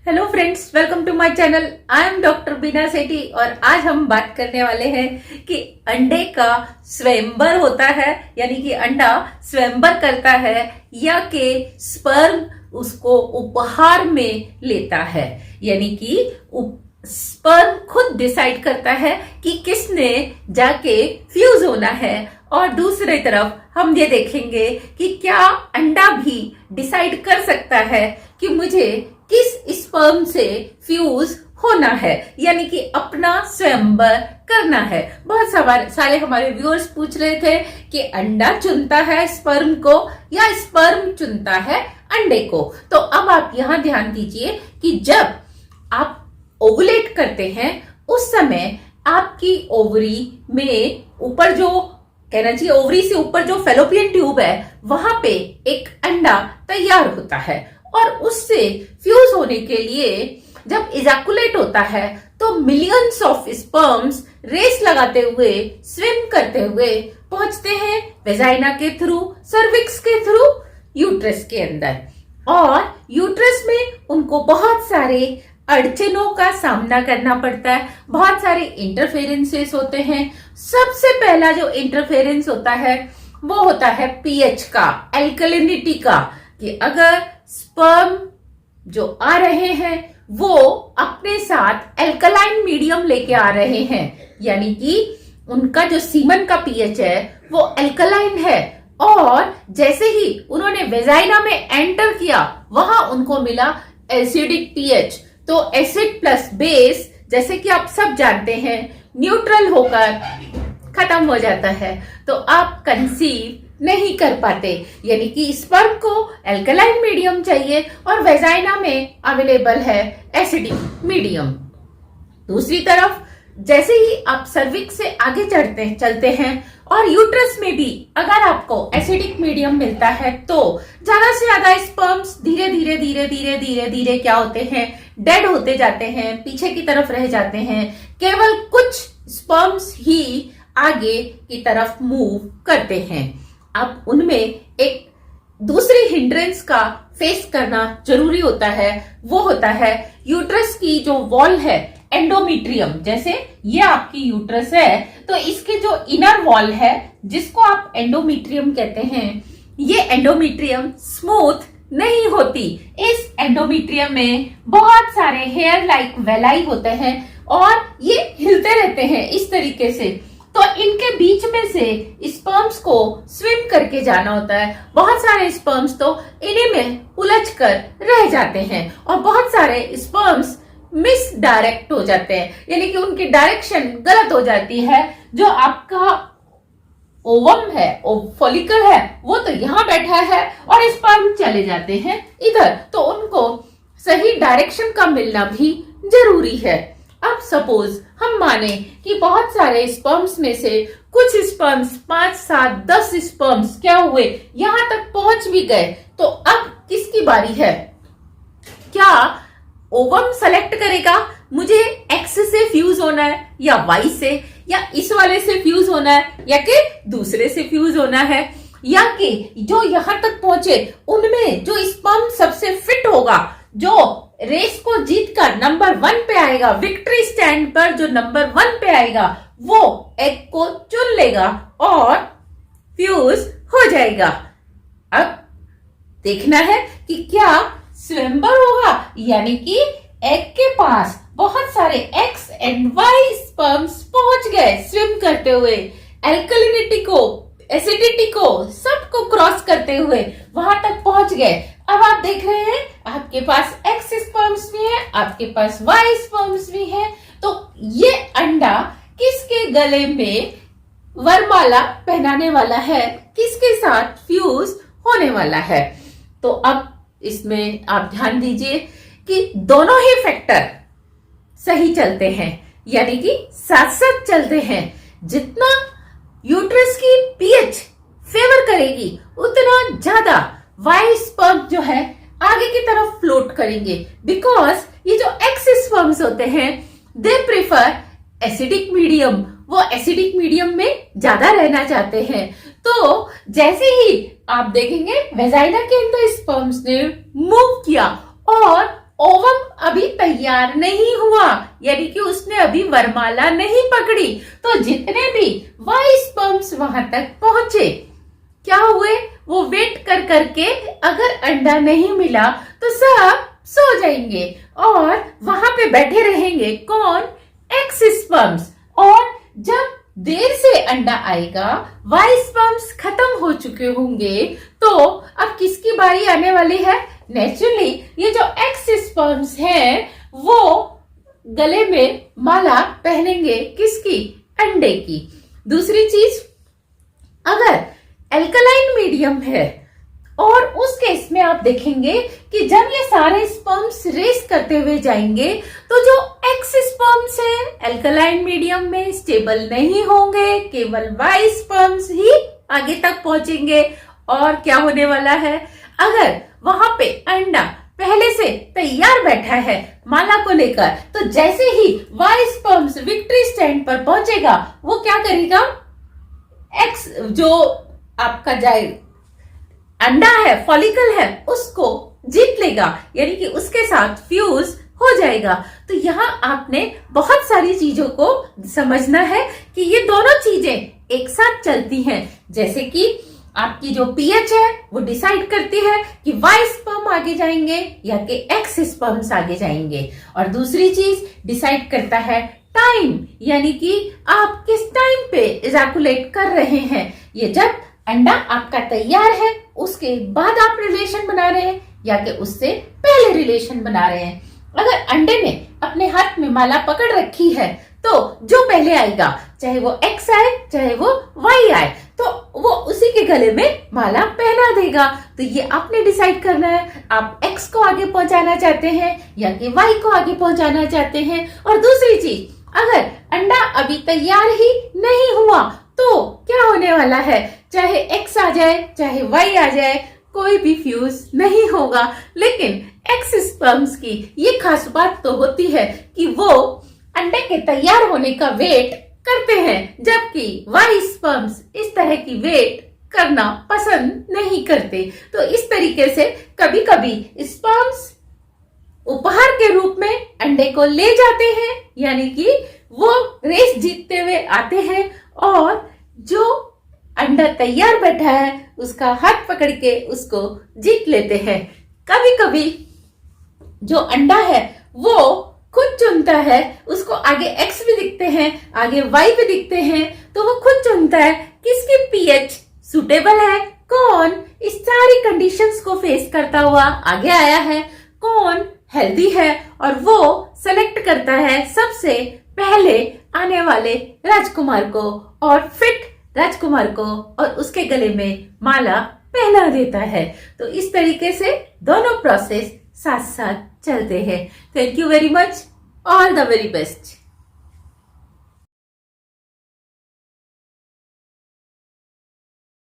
Hello friends, welcome to my channel. I am doctor Beena Sethi और आज हम बात करने वाले हैं कि अंडे का स्वयंवर होता है, यानी कि अंडा स्वयंवर करता है या कि स्पर्म उसको उपहार में लेता है, यानी कि स्पर्म खुद डिसाइड करता है कि किसने जाके फ्यूज होना है। और दूसरी तरफ हम ये देखेंगे कि क्या अंडा भी डिसाइड कर सकता है कि मुझे किस स्पर्म से फ्यूज होना है, यानी कि अपना स्वयंवर करना है। बहुत सारे हमारे व्यूअर्स पूछ रहे थे कि अंडा चुनता है स्पर्म को या स्पर्म चुनता है अंडे को। तो अब आप यहां ध्यान दीजिए कि जब आप ओवुलेट करते हैं उस समय आपकी ओवरी में ऊपर जो कहना चाहिए ओवरी से ऊपर जो फेलोपियन ट्यूब है वहां पे एक अंडा तैयार होता है और उससे फ्यूज होने के लिए जब इजैकुलेट होता है तो मिलियंस ऑफ स्पर्म्स रेस लगाते हुए स्विम करते हुए पहुंचते हैं वेजाइना के थ्रू, सर्विक्स के थ्रू यूट्रस के अंदर। और यूट्रस में उनको बहुत सारे अड़चनों का सामना करना पड़ता है, बहुत सारे इंटरफेरेंसेस होते हैं। सबसे पहला जो इंटरफेरेंस होता है वो होता है पीएच का, एल्कलिनिटी का, कि अगर स्पर्म जो आ रहे हैं वो अपने साथ एल्कलाइन मीडियम लेके आ रहे हैं, यानी कि उनका जो सीमन का पीएच है वो एल्कलाइन है, और जैसे ही उन्होंने वेजाइना में एंटर किया वहां उनको मिला एसिडिक पीएच। तो एसिड प्लस बेस, जैसे कि आप सब जानते हैं, न्यूट्रल होकर खत्म हो जाता है, तो आप कंसीव नहीं कर पाते, यानी कि स्पर्म को एल्कलाइन मीडियम चाहिए और वेजाइना में अवेलेबल है एसिडिक मीडियम। दूसरी तरफ जैसे ही आप सर्विक्स से आगे चलते हैं और यूट्रस में भी अगर आपको एसिडिक मीडियम मिलता है तो ज्यादा से ज्यादा स्पर्म्स धीरे धीरे धीरे धीरे धीरे धीरे क्या होते हैं, डेड होते जाते हैं, पीछे की तरफ रह जाते हैं। केवल कुछ स्पर्म्स ही आगे की तरफ मूव करते हैं। अब उनमें एक दूसरी हिंड्रेंस का फेस करना जरूरी होता है, वो होता है यूट्रस की जो वॉल है, एंडोमीट्रियम। जैसे ये आपकी यूट्रस है तो इसके जो इनर वॉल है जिसको आप एंडोमीट्रियम कहते हैं, ये एंडोमीट्रियम स्मूथ नहीं होती। इस एंडोमीट्रियम में बहुत सारे हेयर लाइक वेलाई होते हैं और ये हिलते रहते हैं इस तरीके से। तो इनके बीच में से स्पर्म्स को स्विम करके जाना होता है। बहुत सारे स्पर्म्स तो इन्हीं में उलझ कर रह जाते हैं और बहुत सारे स्पर्म्स मिस डायरेक्ट हो जाते हैं, यानी कि उनकी डायरेक्शन गलत हो जाती है। जो आपका ओवम है, फॉलिकल है, वो तो यहाँ बैठा है और स्पर्म चले जाते हैं इधर, तो उनको सही डायरेक्शन का मिलना भी जरूरी है। अब सपोज हम माने कि बहुत सारे स्पर्म्स में से कुछ स्पर्म्स 5, 7, 10 स्पर्म्स क्या हुए, यहां तक पहुंच भी गए, तो अब किसकी बारी है? क्या ओवम सेलेक्ट करेगा मुझे एक्स से फ्यूज होना है या वाई से, या इस वाले से फ्यूज होना है या कि दूसरे से फ्यूज होना है, या कि जो यहां तक पहुंचे उनमें जो स्पर्म सबसे फिट होगा, जो रेस को जीत कर नंबर 1 पे आएगा, विक्ट्री स्टैंड पर जो नंबर 1 पे आएगा वो एग को चुन लेगा और फ्यूज हो जाएगा। अब देखना है कि क्या स्वयंवर होगा, यानी कि एग के पास बहुत सारे एक्स एंड वाई स्पर्म्स पहुंच गए स्विम करते हुए, एल्कलिनिटी को, एसिडिटी को, सबको क्रॉस करते हुए वहां तक पहुंच गए। अब आप देख रहे हैं आपके पास एक्स स्पर्म्स भी है, आपके पास वाई स्पर्म्स भी है, तो ये अंडा किसके गले में वरमाला पहनाने वाला है, किसके साथ फ्यूज होने वाला है? तो अब इसमें आप ध्यान दीजिए कि दोनों ही फैक्टर सही चलते हैं, यानी कि साथ साथ चलते हैं। जितना यूट्रस की पीएच फेवर करेगी उतना ज्यादा वाई स्पर्म जो है आगे की तरफ फ्लोट करेंगे, बिकॉज ये जो एक्स स्पर्म्स होते हैं दे प्रेफर एसिडिक मीडियम, वो एसिडिक मीडियम में ज्यादा रहना चाहते हैं। तो जैसे ही आप देखेंगे वेजाइना के अंदर स्पर्म्स ने मूव किया और ओवम अभी तैयार नहीं हुआ, यानी कि उसने अभी वरमाला नहीं पकड़ी। तो जितने भी वाई स्पर्म्स वहां तक पहुंचे, क्या हुए, वो वेट कर करके अगर अंडा नहीं मिला तो सब सो जाएंगे और वहां पे बैठे रहेंगे कौन, एक्स स्पर्म्स। और जब देर से अंडा आएगा, वाई स्पर्म्स खत्म हो चुके होंगे, तो अब किसकी बारी आने वाली है, नेचुरली ये जो एक्स स्पर्म्स हैं वो गले में माला पहनेंगे, किसकी, अंडे की। दूसरी चीज, अगर एल्कलाइन मीडियम है और उस केस में आप देखेंगे कि जब ये सारे स्पर्म्स रेस करते हुए जाएंगे तो जो एक्स स्पर्म्स है एल्कलाइन मीडियम में स्टेबल नहीं होंगे, केवल वाई स्पर्म्स ही आगे तक पहुंचेंगे। और क्या होने वाला है, अगर वहां पे अंडा पहले से तैयार बैठा है माला को लेकर, तो जैसे ही वाई स्पर्म्स विक्ट्री स्टैंड पर पहुंचेगा, वो क्या करेगा, एक्स जो आपका जाए अंडा है, फॉलिकल है, उसको जीत लेगा, यानी कि उसके साथ फ्यूज हो जाएगा। तो यहाँ आपने बहुत सारी चीजों को समझना है कि ये दोनों चीजें एक साथ चलती हैं। जैसे कि आपकी जो पीएच है वो डिसाइड करती है कि वाई स्पर्म आगे जाएंगे या कि एक्स स्पर्म्स आगे जाएंगे। और दूसरी चीज डिसाइड करता है टाइम, यानी कि आप किस टाइम पे इजैकुलेट कर रहे हैं। ये जब अंडा आपका तैयार है उसके बाद आप रिलेशन बना रहे हैं या कि उससे पहले रिलेशन बना रहे हैं। अगर अंडे ने अपने हाथ में माला पकड़ रखी है तो जो पहले आएगा, चाहे वो एक्स आए चाहे वो वाई आए, तो वो उसी के गले में माला पहना देगा। तो ये आपने डिसाइड करना है, आप एक्स को आगे पहुंचाना चाहते हैं या कि वाई को आगे पहुंचाना चाहते हैं। और दूसरी चीज, अगर अंडा अभी तैयार ही नहीं हुआ तो क्या होने वाला है, चाहे एक्स आ जाए चाहे वाई आ जाए, कोई भी फ्यूज नहीं होगा। लेकिन एक्स स्पर्म्स की ये खास बात तो होती है कि वो अंडे के तैयार होने का वेट करते हैं, जबकि वाई स्पर्म्स इस तरह की वेट करना पसंद नहीं करते। तो इस तरीके से कभी कभी स्पर्म्स उपहार के रूप में अंडे को ले जाते हैं, यानी कि वो रेस जीतते हुए आते हैं और जो अंडा तैयार बैठा है उसका हाथ पकड़ के उसको जीत लेते हैं। कभी कभी जो अंडा है वो खुद चुनता है, उसको आगे एक्स भी दिखते हैं, आगे वाई भी दिखते हैं, तो वो खुद चुनता है किसकी पीएच सुटेबल है, कौन इस सारी कंडीशंस को फेस करता हुआ आगे आया है, कौन हेल्दी है, और वो सेलेक्ट करता है सबसे पहले आने वाले राजकुमार को और फिट राजकुमार को और उसके गले में माला पहना देता है। तो इस तरीके से दोनों प्रोसेस साथ साथ चलते हैं। Thank you very much, all the very best.